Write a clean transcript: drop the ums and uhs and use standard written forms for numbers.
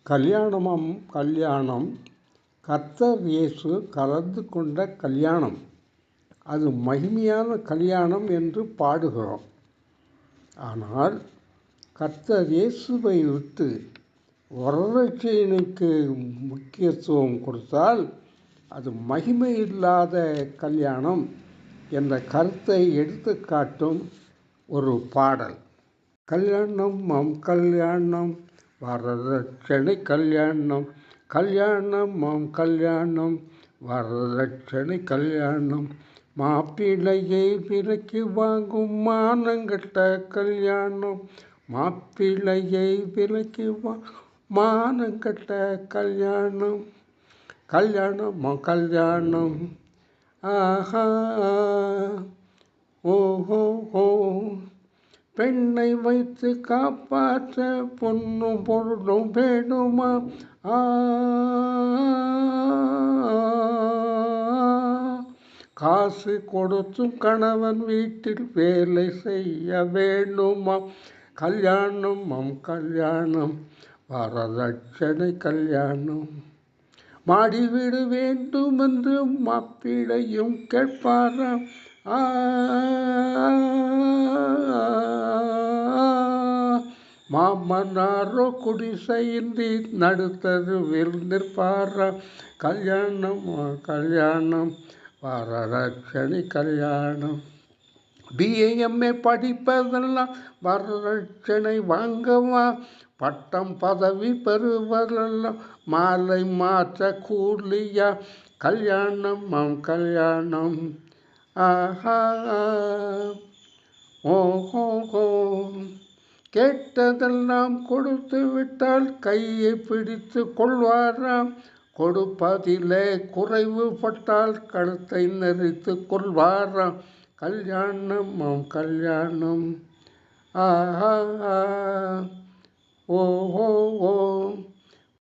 கல்யாணமாம் கல்யாணம் கர்த்தர் இயேசு கலந்து கொண்ட கல்யாணம். அது மகிமையான கல்யாணம் என்று பாடுகிறோம். ஆனால் கர்த்தர் இயேசுவை விட்டு வரதட்சணைக்கு முக்கியத்துவம் கொடுத்தால் அது மகிமை இல்லாத கல்யாணம் என்ற கருத்தை எடுத்துக்காட்டும் ஒரு பாடல். கல்யாணம் கல்யாணம் வரதட்சணை கல்யாணம், கல்யாணம் கல்யாணம் வரதட்சணை கல்யாணம், மாப்பிள்ளையை விலைக்கு வாங்கும் மானங்கட்ட கல்யாணம், மாப்பிள்ளையை விலைக்கு மானங்கட்ட கல்யாணம், கல்யாணம் கல்யாணம் ஆஹா ஓஹோ ஹோ, பெண்ணை வைத்து காப்பாற்ற பொண்ணும் பொருளும் வேணுமா, காசு கொடுத்தும் கணவன் வீட்டில் வேலை செய்ய வேணுமா, கல்யாணம் கல்யாணம் வரதட்சணை கல்யாணம், மாடி வீடு வேண்டும் என்று மாப்பிள்ளையும் கேட்பாராம், மாமனாரோ குடிசையின்றி நடுத்தருவில் நிற்பாராம், கல்யாணம் கல்யாணம் வரதட்சணை கல்யாணம், BA MA படிப்பதெல்லாம் வரதட்சணை வாங்கவா, பட்டம் பதவி பெறுவதெல்லாம் மாலை மாற்ற கூலியா, கல்யாணம் கல்யாணம் ஆஹா ஓஹோ, கேட்டதெல்லாம் கொடுத்து விட்டால் கையை பிடித்து கொள்வாராம், கொடுப்பதிலே குறைவுபட்டால் கழுத்தை நெரித்து கொள்வாராம், கல்யாணம் கல்யாணம் ஆஹா ஓஹோ